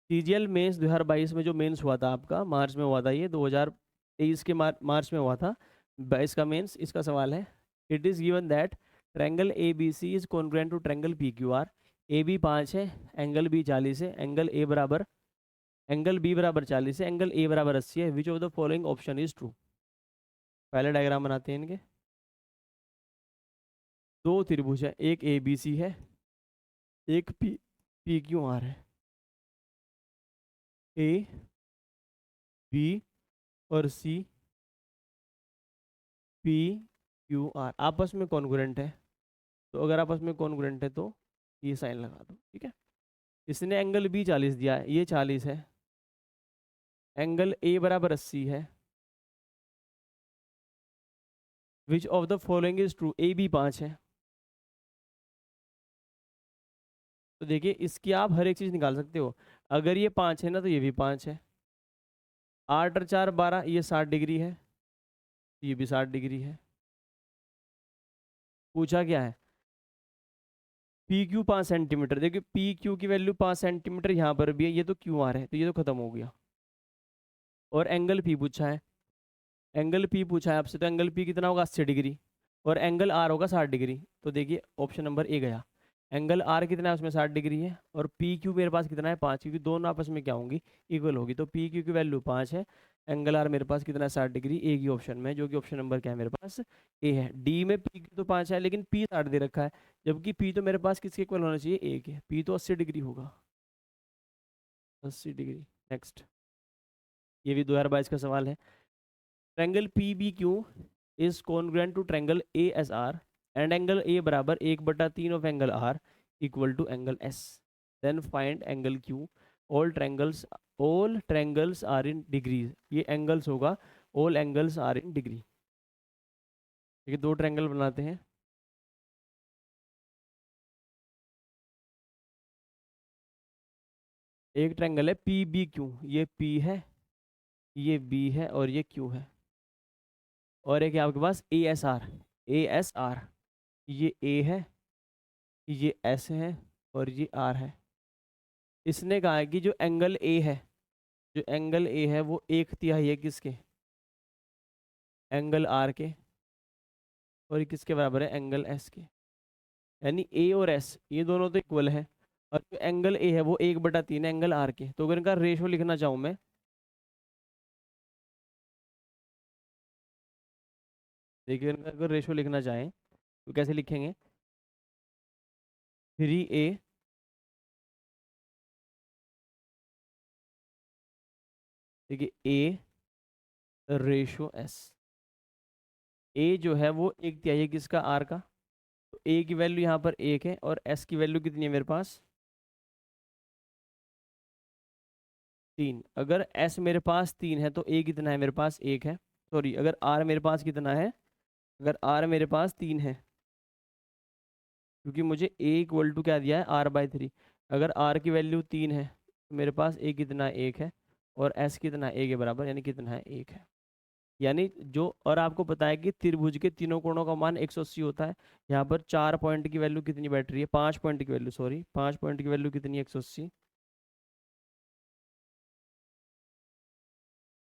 सीजीएल मेंस 2022 में जो मेंस हुआ था आपका, मार्च में हुआ था, ये 2023 के मार्च में हुआ था, 22 का मेंस। इसका सवाल है, it is given that triangle A B C is congruent to triangle P Q R. A B 5 है, एंगल बी 40 है, एंगल ए बराबर, एंगल बी बराबर 40 है, एंगल ए बराबर 80 है, which of the following option is true. पहले डायग्राम बनाते हैं इनके। दो त्रिभुज है, एक ए बी सी है, एक पी पी क्यू आर है। ए बी और सी पी क्यू आर आपस में कॉन्ग्रुएंट है। तो अगर आपस में कॉन्ग्रुएंट है तो ये साइन लगा दो, ठीक है। इसने एंगल बी 40 दिया है, ये 40 है। एंगल ए बराबर 80 है। Which of the following is true, A B 5 है। तो देखिए इसकी आप हर एक चीज निकाल सकते हो। अगर ये 5 है ना तो ये भी 5 है। 8 और 4 12, ये 60 डिग्री है, ये भी 60 डिग्री है। पूछा क्या है, पी क्यू 5 सेंटीमीटर। देखिए पी क्यू की वैल्यू 5 सेंटीमीटर यहाँ पर भी है, ये तो क्यू आर है, तो ये तो खत्म हो गया। और एंगल पी पूछा है, एंगल पी पूछा है आपसे, तो एंगल पी कितना होगा, 80 डिग्री। और एंगल आर होगा 60 डिग्री। तो देखिए ऑप्शन नंबर ए गया। एंगल आर कितना है उसमें 60 डिग्री है, और पी क्यू मेरे पास कितना है 5, क्योंकि दोनों आपस में क्या होंगी, इक्वल होगी। तो पी क्यू की वैल्यू 5 है, एंगल आर मेरे पास कितना है 60 डिग्री, ए की ऑप्शन में, जो कि ऑप्शन नंबर क्या है मेरे पास, ए है। डी में पी क्यू तो 5 है, लेकिन पी 60 दे रखा है, जबकि पी तो मेरे पास किसके इक्वल होना चाहिए, ए के। पी तो 80 डिग्री होगा, 80 डिग्री। नेक्स्ट, ये भी 2022 का सवाल है। Triangle P B Q is congruent to triangle A S R, and angle A बराबर 1/3 of angle R equal to angle S. Then find angle Q. All triangles are in degrees, ये एंगल्स होगा, all angles are in degree. ठीक है, दो ट्रैंगल बनाते हैं। एक ट्रैंगल है पी बी क्यू, ये पी है, ये बी है, और ये क्यू है। और एक है आपके पास A S R, A S R, ये ए है, ये एस है, और ये आर है। इसने कहा है कि जो एंगल ए है, जो एंगल ए है वो 1/3 है किसके, एंगल आर के, और ये किसके बराबर है, एंगल एस के। यानी ए और एस ये दोनों तो इक्वल है, और जो एंगल ए है वो 1/3 है एंगल आर के। तो अगर इनका रेशो लिखना चाहूँ मैं, देखिए इनका अगर रेशो लिखना चाहें तो कैसे लिखेंगे, 3a, देखिए ए रेशो एस। ए जो है वो 1/3 है किसका, आर का। तो ए की वैल्यू यहाँ पर 1 है, और एस की वैल्यू कितनी है मेरे पास, 3। अगर एस मेरे पास 3 है तो ए कितना है मेरे पास, 1 है। सॉरी, अगर आर मेरे पास कितना है, अगर आर मेरे पास 3 है, क्योंकि मुझे ए इक्वल टू क्या दिया है, r/3। अगर आर की वैल्यू 3 है तो मेरे पास ए कितना, 1 है, और एस कितना, ए के बराबर, यानी कितना है, 1 है। यानी जो, और आपको पता है कि त्रिभुज के तीनों कोणों का मान 180 होता है। यहाँ पर 4 पॉइंट की वैल्यू कितनी बैठ रही है, 5 पॉइंट की वैल्यू, सॉरी 5 पॉइंट की वैल्यू कितनी है, 180।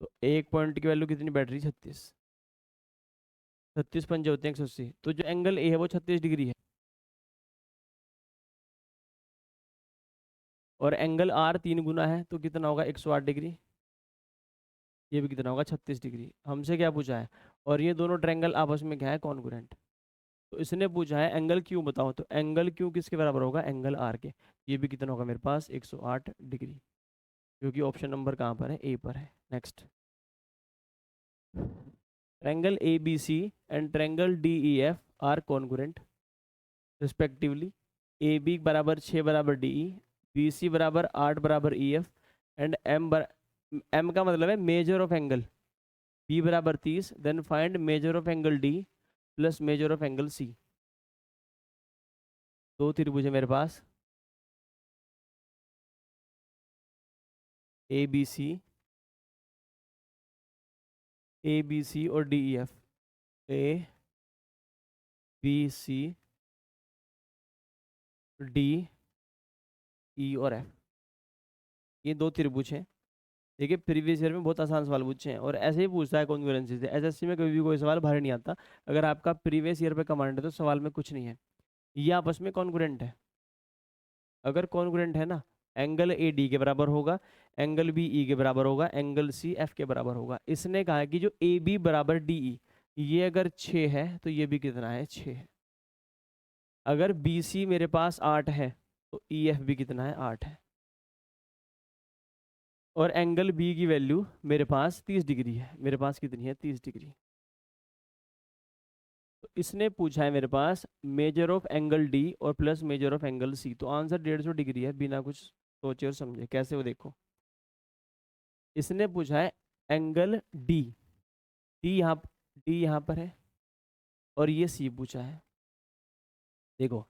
तो एक पॉइंट की वैल्यू कितनी बैठ रही है, 36। 36 पंजे होते हैं 180, तो जो एंगल ए है वो 36 डिग्री है। और एंगल आर 3 गुना है, तो कितना होगा, 108 डिग्री। ये भी कितना होगा, 36 डिग्री। हमसे क्या पूछा है, और ये दोनों ट्रायंगल आपस में क्या है, कॉन्ग्रुएंट। तो इसने पूछा है एंगल क्यू बताओ, तो एंगल क्यू किसके बराबर होगा, एंगल आर के। ये भी कितना होगा मेरे पास, 108 डिग्री, क्योंकि ऑप्शन नंबर कहाँ पर है, ए पर है। Next, triangle A B C and triangle D E F are congruent respectively. A B बराबर 6 बराबर डी ई, बी सी बराबर 8 बराबर ई एफ, एंड एम का मतलब है मेजर ऑफ एंगल, बी बराबर 30। Then find measure of angle D plus measure of angle C. दो त्रिभुज है मेरे पास, ए बी सी, ए बी सी और D E F, A B C D E और एफ, ये दो त्रिभुज हैं। देखिए प्रीवियस ईयर में बहुत आसान सवाल पूछे हैं, और ऐसे ही पूछता है कॉन्ग्रुएंसी से। एसएससी में कभी भी कोई सवाल भारी नहीं आता। अगर आपका प्रीवियस ईयर पे कमांड है तो सवाल में कुछ नहीं है, ये आपस में कॉन्ग्रुएंट है। अगर कॉन्ग्रुएंट है ना, एंगल ए डी के बराबर होगा, एंगल बी ई के बराबर होगा, एंगल सी एफ के बराबर होगा। इसने कहा है कि जो ए बी बराबर डी ई, ये अगर 6 है तो ये भी कितना है, 6 है। अगर बी सी मेरे पास 8 है तो ई एफ भी कितना है, 8 है। और एंगल बी की वैल्यू मेरे पास 30 डिग्री है, मेरे पास कितनी है, 30 डिग्री। तो इसने पूछा है मेरे पास मेजर ऑफ एंगल डी और plus measure of angle C. तो आंसर 150 डिग्री है, बिना कुछ सोचे और समझे। कैसे वो देखो, इसने पूछा है एंगल डी, डी यहाँ पर है, और ये सी पूछा है। देखो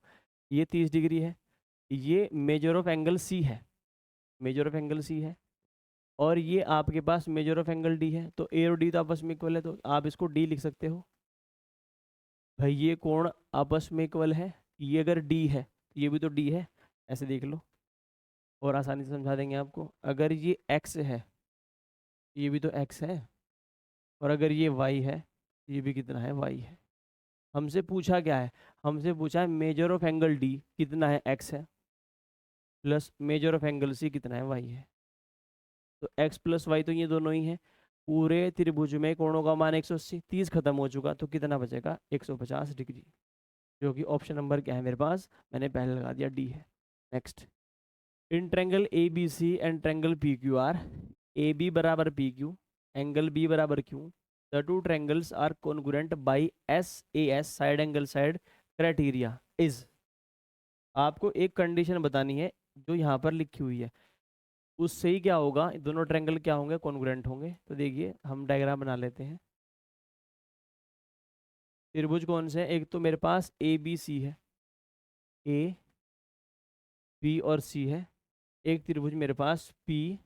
ये 30 डिग्री है, ये मेजर ऑफ एंगल सी है, मेजर ऑफ एंगल सी है, और ये आपके पास मेजर ऑफ एंगल डी है। तो ए और डी तो आपस में इक्वल है, तो आप इसको डी लिख सकते हो। भाई ये कोण आपस में इक्वल है, ये अगर डी है ये भी तो डी है, ऐसे देख लो और आसानी से समझा देंगे आपको। अगर ये एक्स है ये भी तो एक्स है, और अगर ये वाई है ये भी कितना है, वाई है। हमसे पूछा क्या है, हमसे पूछा है मेजर ऑफ एंगल डी कितना है, एक्स है, plus measure of angle C कितना है, वाई है। तो एक्स प्लस वाई तो ये दोनों ही है। पूरे त्रिभुज में कोणों का मान 180, 30 खत्म हो चुका, तो कितना बचेगा, 150 डिग्री, जो कि ऑप्शन नंबर क्या है मेरे पास, मैंने पहले लगा दिया, डी है। Next, in triangle A B C and triangle P Q R, A B बराबर पी क्यू, एंगल बी बराबर Q, the two triangles are congruent by S A S side angle side criteria is. आपको एक कंडीशन बतानी है जो यहाँ पर लिखी हुई है, उससे ही क्या होगा, दोनों ट्रायंगल क्या होंगे, कॉन्ग्रुएंट होंगे। तो देखिए हम डायग्राम बना लेते हैं। त्रिभुज कौन से हैं, एक तो मेरे पास ए बी सी है, ए बी और सी है। एक त्रिभुज मेरे पास पी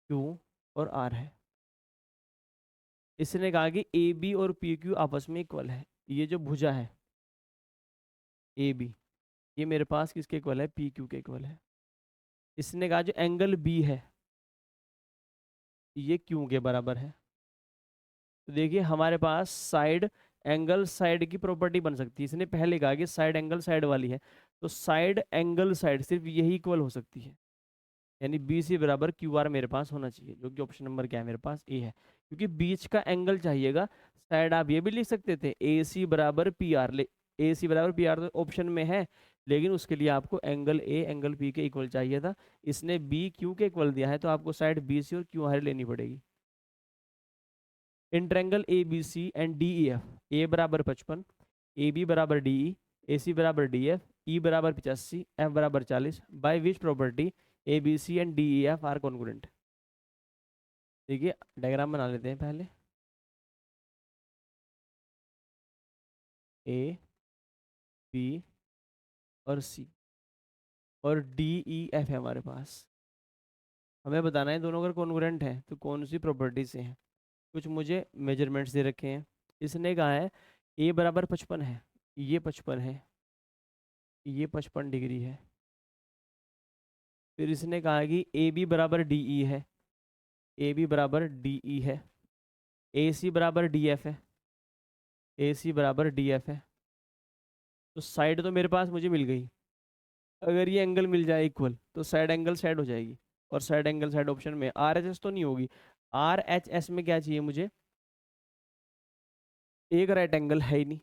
क्यू और आर है। इसने कहा कि ए बी और पी क्यू आपस में इक्वल है। ये जो भुजा है ए बी, ये मेरे पास किसके इक्वल है, पी क्यू के इक्वल है। इसने कहा जो एंगल बी है ये क्यू के बराबर है। तो देखिए हमारे पास साइड एंगल साइड की प्रॉपर्टी बन सकती है। इसने पहले कहा कि साइड एंगल साइड वाली है, तो साइड एंगल साइड सिर्फ यही इक्वल हो सकती है, यानी बी सी बराबर क्यू आर मेरे पास होना चाहिए, जो कि ऑप्शन नंबर क्या है मेरे पास, ए है। क्योंकि बीच का एंगल चाहिएगा। साइड आप ये भी लिख सकते थे ए सी बराबर पी आर, ए सी बराबर पी आर तो ऑप्शन में है, लेकिन उसके लिए आपको एंगल ए एंगल पी के इक्वल चाहिए था। इसने बी क्यू के इक्वल दिया है, तो आपको साइड बी सी और क्यू आर लेनी पड़ेगी। In triangle A B C and D E F, A बराबर 55, ए बी बराबर डी ई, ए सी बराबर डी एफ, ई बराबर 85, एफ बराबर 40, by which property A B C and D E F are congruent. देखिए डायग्राम बना लेते हैं पहले। ए बी और सी और डी ई एफ है हमारे पास। हमें बताना है दोनों अगर कॉन्ग्रुएंट है तो कौन सी प्रॉपर्टी से हैं। कुछ मुझे मेजरमेंट्स दे रखे हैं। इसने कहा है ए बराबर 55 है, ये 55 है, ये 55 डिग्री है। फिर इसने कहा कि ए बी बराबर डी ई है, ए बी बराबर डी ई है, ए सी बराबर डी एफ है, ए सी बराबर डी एफ है। तो साइड तो मेरे पास मुझे मिल गई। अगर ये एंगल मिल जाए इक्वल तो साइड एंगल साइड हो जाएगी, और साइड एंगल साइड ऑप्शन में आर एच एस तो नहीं होगी। आर एच एस में क्या चाहिए मुझे, एक राइट एंगल है ही नहीं,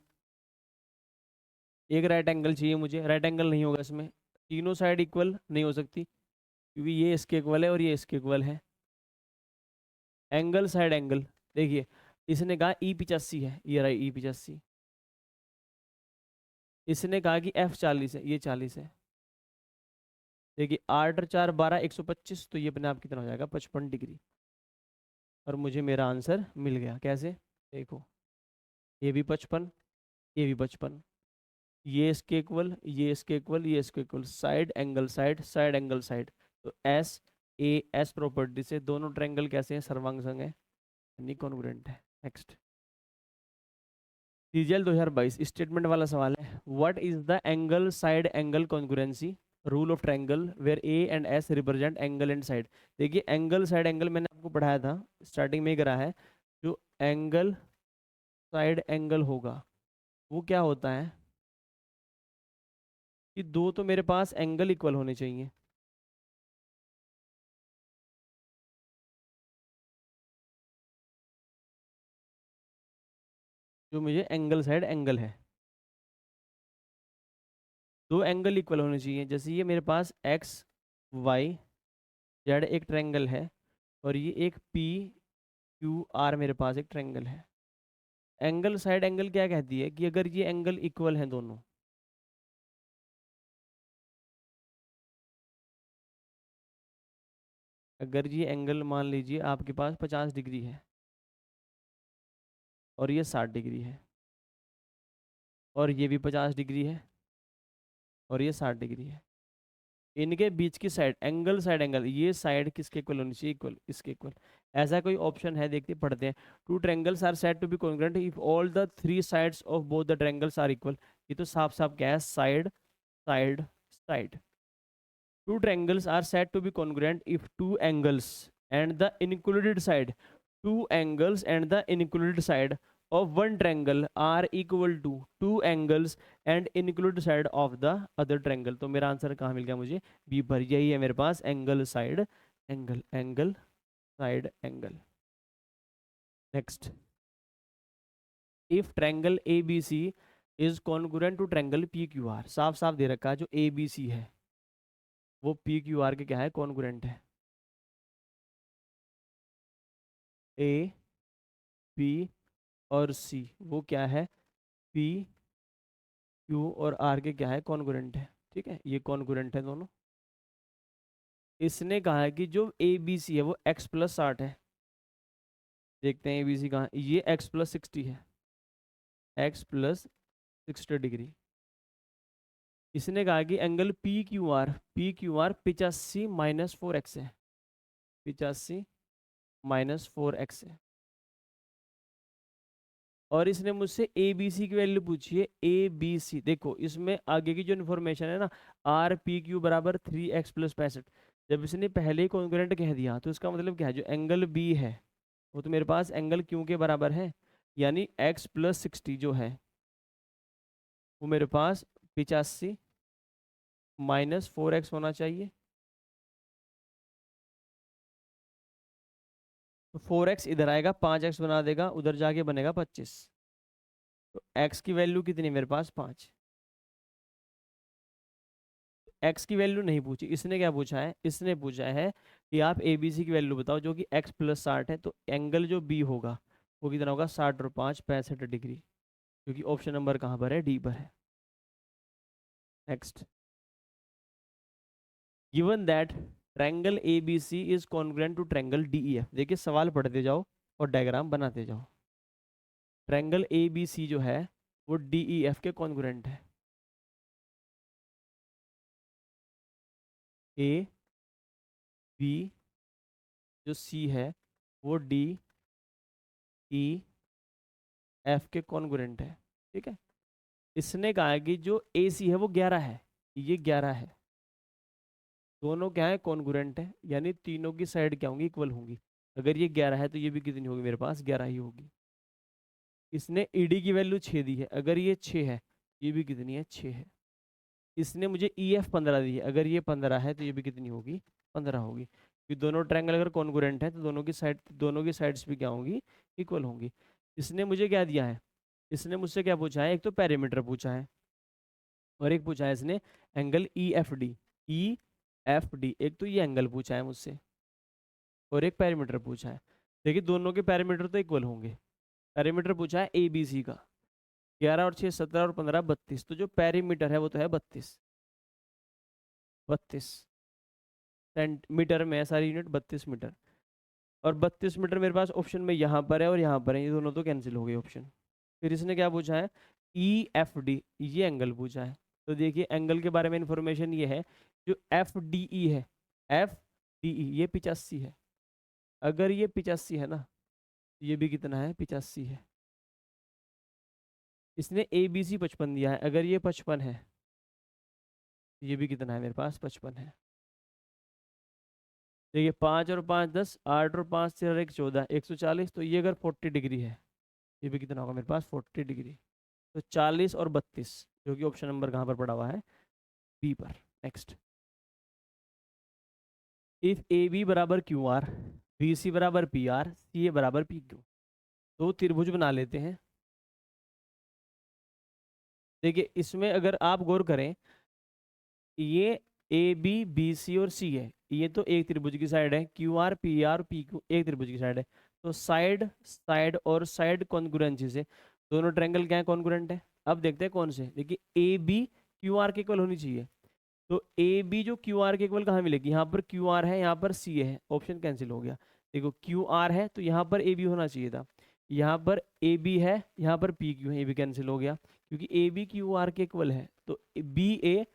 एक राइट एंगल चाहिए मुझे, राइट एंगल नहीं होगा इसमें। तीनों साइड इक्वल नहीं हो सकती, क्योंकि ये इसके इक्वल है और ये इसके इक्वल है। एंगल साइड एंगल, देखिए इसने कहा ई 85 है, ये रहा ई 85। इसने कहा कि एफ 40 है, ये 40 है। देखिए 8 और 4 12 125, तो ये अपने आप कितना हो जाएगा, 55 डिग्री। और मुझे मेरा आंसर मिल गया। कैसे, देखो ये भी 55, ये भी 55, ये इसके इक्वल, ये इसके इक्वल, ये इसके equal, side angle side, side angle side. तो एस ए एस प्रॉपर्टी से दोनों ट्रायंगल कैसे हैं, सर्वांग संग है, यानी कॉन्ग्रुएंट है। नेक्स्ट, सीजीएल 2022 स्टेटमेंट वाला सवाल है। What is the angle side angle congruency rule of triangle where A and S represent angle and side. देखिए एंगल साइड एंगल मैंने आपको पढ़ाया था, स्टार्टिंग में ही करा है। जो एंगल साइड एंगल होगा वो क्या होता है कि दो तो मेरे पास एंगल इक्वल होने चाहिए। जो मुझे एंगल साइड एंगल है, दो एंगल इक्वल होने चाहिए। जैसे ये मेरे पास एक्स वाई जेड एक ट्रायंगल है, और ये एक पी क्यू आर मेरे पास एक ट्रायंगल है। एंगल साइड एंगल क्या कहती है कि अगर ये एंगल इक्वल हैं दोनों, अगर ये एंगल मान लीजिए आपके पास 50 डिग्री है और ये 60 डिग्री है, और ये भी 50 डिग्री है और ये 60 डिग्री है, इनके बीच की साइड एंगल ये साइड किसके इक्वल होनी चाहिए? इक्वल, इसके इक्वल। ऐसा कोई ऑप्शन है? देखते पढ़ते हैं। Two triangles are said to be congruent if all the three sides of both the triangles are equal. ये तो साफ साफ क्या है? Side side side. Two triangles are said to be congruent if two angles and the included side, two angles and the included side of one triangle are equal to two angles and included side of the other triangle। तो मेरा आंसर कहाँ मिल गया मुझे? बी पर। यही है मेरे पास angle side angle, angle side angle. Next, if triangle A B C is congruent to triangle P Q R. साफ साफ दे रखा है जो ए बी सी है वो पी क्यू आर के क्या है? कॉन्ग्रुएंट है। ए बी और सी वो क्या है? पी क्यू और आर के क्या है? कॉन्ग्रुएंट है। ठीक है, ये कॉन्ग्रुएंट है दोनों। इसने कहा है कि जो ए बी सी है वो एक्स प्लस 60 है। देखते हैं ए बी सी कहाँ? ये एक्स प्लस 60 है, एक्स प्लस 60 डिग्री। इसने कहा कि angle P Q are 85 minus 4x है, 85 माइनस 4x है। और इसने मुझसे ए बी सी की वैल्यू पूछी है। ए बी सी देखो, इसमें आगे की जो इन्फॉर्मेशन है ना, आर पी क्यू बराबर 3x प्लस 65, जब इसने पहले ही कॉन्ग्रुएंट कह दिया तो इसका मतलब क्या है? जो एंगल बी है वो तो मेरे पास एंगल क्यू के बराबर है, यानी x प्लस 60 जो है वो मेरे पास 85 माइनस 4x होना चाहिए। तो 4x इधर आएगा, 5x बना देगा, उधर जाके बनेगा 25। तो x की वैल्यू कितनी मेरे पास? 5। x की वैल्यू नहीं पूछी, इसने क्या पूछा है? इसने पूछा है कि आप ए बी सी की वैल्यू बताओ जो कि x प्लस 60 है। तो एंगल जो b होगा वो कितना होगा? 60 और 5 65 डिग्री, क्योंकि ऑप्शन नंबर कहाँ पर है? डी पर है। Next, given that triangle A B C is congruent to triangle D E F. देखिए सवाल पढ़ते जाओ और डायग्राम बनाते जाओ। ट्रायंगल ए बी सी जो है वो डी ई एफ के कॉन्ग्रुएंट है। ए बी जो सी है वो डी ई एफ के कॉन्ग्रुएंट है। ठीक है, इसने कहा है कि जो ए सी है वो 11 है, ये 11 है। दोनों क्या है? कॉन्ग्रुएंट है, यानी तीनों की साइड क्या होंगी? इक्वल होंगी। अगर ये 11 है तो ये भी कितनी होगी? मेरे पास 11 ही होगी। इसने ईडी की वैल्यू 6 दी है, अगर ये 6 है ये भी कितनी है? 6 है। इसने मुझे ई एफ 15 दी है, अगर ये 15 है तो ये भी कितनी होगी? 15 होगी। कि दोनों ट्रायंगल अगर कॉन्ग्रुएंट है तो दोनों की साइड्स भी क्या होंगी? इक्वल होंगी। इसने मुझे क्या दिया है? इसने मुझसे क्या पूछा है? एक तो पैरामीटर पूछा है और एक पूछा है इसने angle E F D. E F D, एक तो ये एंगल पूछा है मुझसे और एक पैरामीटर पूछा है। देखिए दोनों के पैरामीटर तो इक्वल होंगे। पैरामीटर पूछा है ए बी सी का, 11 और 6 17 और 15 32। तो जो पैरामीटर है वो तो है 32 सेंटीमीटर में है, सारी यूनिट 32 मीटर। और 32 मीटर मेरे पास ऑप्शन में यहाँ पर है और यहाँ पर है, ये दोनों तो कैंसिल हो गए ऑप्शन। फिर इसने क्या पूछा है? ई एफ डी, ये एंगल पूछा है। तो देखिए एंगल के बारे में इंफॉर्मेशन ये है, जो एफ डी ई है, एफ डी ई ये 85 है। अगर ये 85 है ना, ये भी कितना है? 85 है। इसने ए बी सी 55 दिया है, अगर ये 55 है ये भी कितना है? मेरे पास 55 है। देखिए 5 और 5 10, 8 और 5 4 1 14, 140। तो ये अगर 40 डिग्री है ये भी कितना होगा? मेरे पास 40 डिग्री। तो 40 और 32, जो कि ऑप्शन नंबर कहाँ पर पड़ा हुआ है? बी पर। नेक्स्ट, इफ ए बी बराबर क्यू आर, बी सी बराबर पी आर, सी ए बराबर पी क्यू। तो त्रिभुज बना लेते हैं। देखिए इसमें अगर आप गौर करें, ये ए बी बी सी और सी है, ये तो एक त्रिभुज की साइड है। Q R P R P Q एक त्रिभुज की साइड है। तो साइड साइड और साइड कॉन्ग्रुएंसी से दोनों ट्रायंगल क्या है, कॉन्ग्रुएंट है। अब देखते हैं कौन से, देखिए ए बी क्यू आर के इक्वल होनी चाहिए। तो ए बी जो क्यू आर के इक्वल कहाँ मिलेगी, यहाँ पर क्यू आर है, यहाँ पर सी है, ऑप्शन कैंसिल हो गया। देखो क्यू आर है तो यहाँ पर ए बी होना चाहिए था, यहाँ पर ए बी है, यहाँ पर पी क्यू है, ए बी कैंसिल हो गया क्योंकि ए बी क्यू आर के इक्वल है। तो बी ए,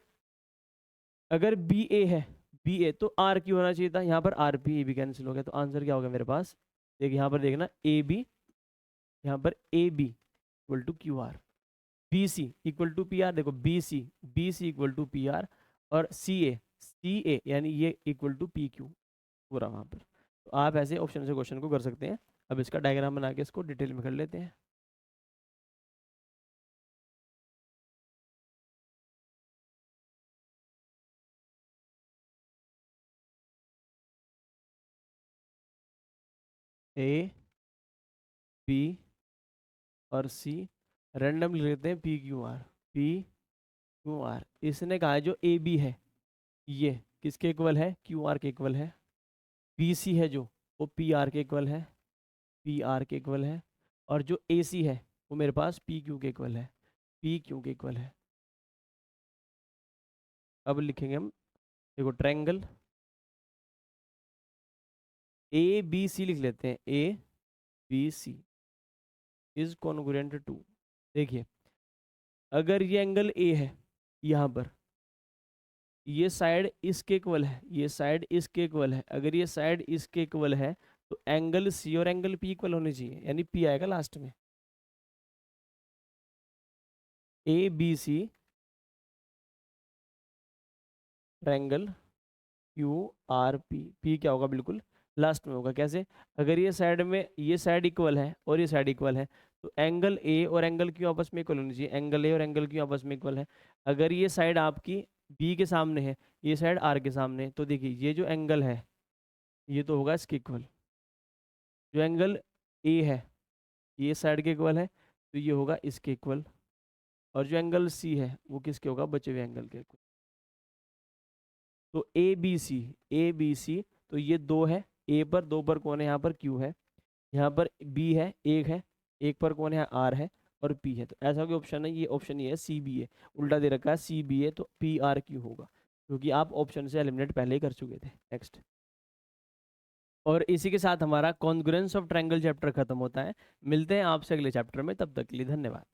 अगर बी ए है, बी ए तो आर क्यू होना चाहिए था, यहाँ पर R P, A B cancel हो गया। तो आंसर क्या होगा मेरे पास, देखिए यहाँ पर देखना ए बी, यहाँ पर A B equal to Q R, B C equal to P R, देखो B C equal to P R, और सी ए यानी ये इक्वल टू पी क्यू पूरा वहाँ पर। तो आप ऐसे ऑप्शन से क्वेश्चन को कर सकते हैं। अब इसका डायग्राम बना के इसको डिटेल में कर लेते हैं। ए बी और सी रैंडम लेते हैं, पी क्यू आर। इसने कहा है जो ए बी है ये किसके इक्वल है, क्यू आर के इक्वल है। बी सी है जो, वो पी आर के इक्वल है, पी आर के इक्वल है। और जो ए सी है वो मेरे पास पी क्यू के इक्वल है, पी क्यू के इक्वल है। अब लिखेंगे हम, देखो ट्रायंगल ए बी सी लिख लेते हैं, A B C is congruent to, देखिए अगर ये एंगल ए है, यहाँ पर ये साइड इसके इक्वल है, ये साइड इसके इक्वल है, अगर ये साइड इसके इक्वल है तो एंगल सी और एंगल पी इक्वल होने चाहिए, यानी पी आएगा लास्ट में। A B C triangle Q R P, P क्या होगा, बिल्कुल लास्ट में होगा। कैसे, अगर ये साइड में ये साइड इक्वल है और ये साइड इक्वल है तो एंगल ए और एंगल क्यू आपस में इक्वल होनी चाहिए, एंगल ए और एंगल क्यू आपस में इक्वल है। अगर ये साइड आपकी बी के सामने है, ये साइड आर के सामने है, तो देखिए ये जो एंगल है ये तो होगा इसके इक्वल। जो एंगल ए है ये साइड के इक्वल है तो ये होगा इसके इक्वल, और जो एंगल सी है वो किसके होगा, बचे हुए एंगल के इक्वल। तो ए बी सी तो ये दो है, ए पर दो पर कौन है, यहाँ पर क्यू है, यहाँ पर बी है, एक पर कौन है, आर है, और पी है। तो ऐसा कोई ऑप्शन है, ये ऑप्शन ये है सी बी है, उल्टा दे रखा है सी बी है, तो पी आर क्यू होगा, क्योंकि आप ऑप्शन से एलिमिनेट पहले ही कर चुके थे। नेक्स्ट, और इसी के साथ हमारा कॉन्ग्रुएंस ऑफ ट्रायंगल चैप्टर खत्म होता है। मिलते हैं आपसे अगले चैप्टर में, तब तक के लिए धन्यवाद।